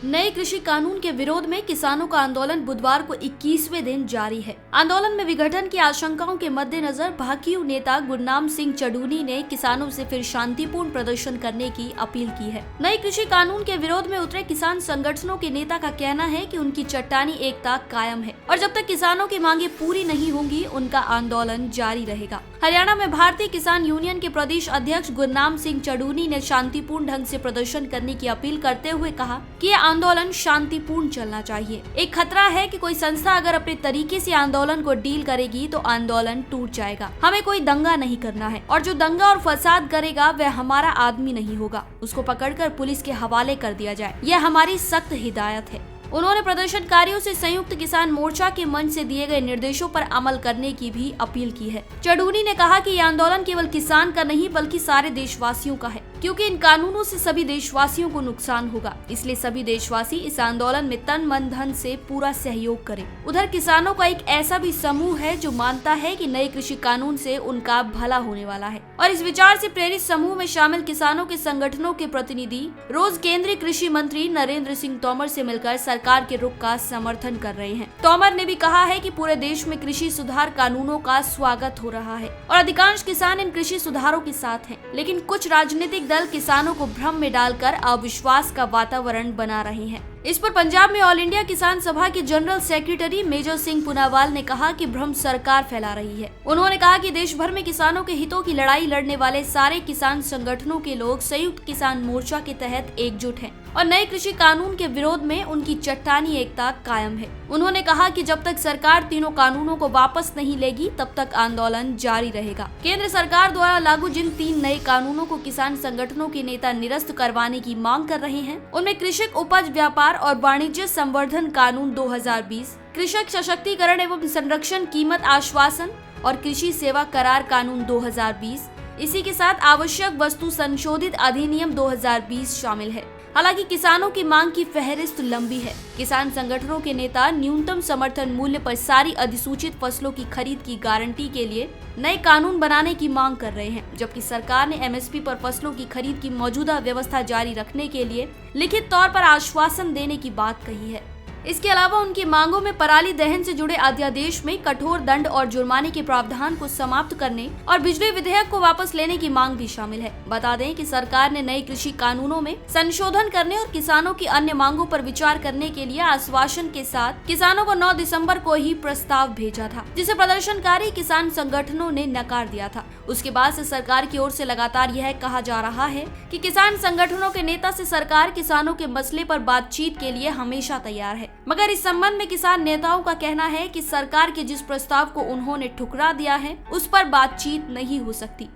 नए कृषि कानून के विरोध में किसानों का आंदोलन बुधवार को 21वें दिन जारी है। आंदोलन में विघटन की आशंकाओं के मद्देनजर भाकियू नेता गुरनाम सिंह चडूनी ने किसानों से फिर शांतिपूर्ण प्रदर्शन करने की अपील की है। नए कृषि कानून के विरोध में उतरे किसान संगठनों के नेता का कहना है कि उनकी चट्टानी एकता कायम है और जब तक किसानों की मांगे पूरी नहीं होंगी उनका आंदोलन जारी रहेगा। हरियाणा में भारतीय किसान यूनियन के प्रदेश अध्यक्ष गुरनाम सिंह चडूनी ने शांतिपूर्ण ढंग से प्रदर्शन करने की अपील करते हुए कहा कि यह आंदोलन शांतिपूर्ण चलना चाहिए। एक खतरा है कि कोई संस्था अगर अपने तरीके से आंदोलन को डील करेगी तो आंदोलन टूट जाएगा। हमें कोई दंगा नहीं करना है और जो दंगा और फसाद करेगा वह हमारा आदमी नहीं होगा, उसको पकड़कर पुलिस के हवाले कर दिया जाए, यह हमारी सख्त हिदायत है। उन्होंने प्रदर्शनकारियों से संयुक्त किसान मोर्चा के मंच से दिए गए निर्देशों पर अमल करने की भी अपील की है। चडूनी ने कहा कि यह आंदोलन केवल किसान का नहीं बल्कि सारे देशवासियों का है, क्योंकि इन कानूनों से सभी देशवासियों को नुकसान होगा। इसलिए सभी देशवासी इस आंदोलन में तन मन धन से पूरा सहयोग करें। उधर किसानों का एक ऐसा भी समूह है जो मानता है कि नए कृषि कानून से उनका भला होने वाला है और इस विचार से प्रेरित समूह में शामिल किसानों के संगठनों के प्रतिनिधि रोज केंद्रीय कृषि मंत्री नरेंद्र सिंह तोमर से मिलकर सरकार के रुख का समर्थन कर रहे हैं। तोमर ने भी कहा है कि पूरे देश में कृषि सुधार कानूनों का स्वागत हो रहा है और अधिकांश किसान इन कृषि सुधारों के साथ हैं, लेकिन कुछ राजनीतिक दल किसानों को भ्रम में डालकर अविश्वास का वातावरण बना रहे हैं। इस पर पंजाब में ऑल इंडिया किसान सभा के जनरल सेक्रेटरी मेजर सिंह पुनावाल ने कहा कि भ्रम सरकार फैला रही है। उन्होंने कहा कि देश भर में किसानों के हितों की लड़ाई लड़ने वाले सारे किसान संगठनों के लोग संयुक्त किसान मोर्चा के तहत एकजुट हैं और नए कृषि कानून के विरोध में उनकी चट्टानी एकता कायम है। उन्होंने कहा कि जब तक सरकार तीनों कानूनों को वापस नहीं लेगी तब तक आंदोलन जारी रहेगा। केंद्र सरकार द्वारा लागू जिन 3 नए कानूनों को किसान संगठनों के नेता निरस्त करवाने की मांग कर रहे हैं उनमें कृषक उपज व्यापार और वाणिज्य संवर्धन कानून 2020, कृषक सशक्तिकरण एवं संरक्षण कीमत आश्वासन और कृषि सेवा करार कानून 2020, इसी के साथ आवश्यक वस्तु संशोधित अधिनियम 2020 शामिल है। हालांकि किसानों की मांग की फहरिस्त लंबी है। किसान संगठनों के नेता न्यूनतम समर्थन मूल्य पर सारी अधिसूचित फसलों की खरीद की गारंटी के लिए नए कानून बनाने की मांग कर रहे हैं, जबकि सरकार ने एमएसपी पर फसलों की खरीद की मौजूदा व्यवस्था जारी रखने के लिए लिखित तौर पर आश्वासन देने की बात कही है। इसके अलावा उनकी मांगों में पराली दहन से जुड़े अध्यादेश में कठोर दंड और जुर्माने के प्रावधान को समाप्त करने और बिजली विधेयक को वापस लेने की मांग भी शामिल है। बता दें कि सरकार ने नए कृषि कानूनों में संशोधन करने और किसानों की अन्य मांगों पर विचार करने के लिए आश्वासन के साथ किसानों को 9 दिसंबर को ही प्रस्ताव भेजा था, जिसे प्रदर्शनकारी किसान संगठनों ने नकार दिया था। उसके बाद से सरकार की ओर से लगातार यह कहा जा रहा है कि किसान संगठनों के नेता से सरकार किसानों के मसले पर बातचीत के लिए हमेशा तैयार है, मगर इस संबंध में किसान नेताओं का कहना है कि सरकार के जिस प्रस्ताव को उन्होंने ठुकरा दिया है उस पर बातचीत नहीं हो सकती।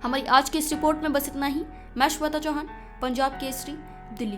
हमारी आज की इस रिपोर्ट में बस इतना ही। मैं श्वेता चौहान, पंजाब केसरी, दिल्ली।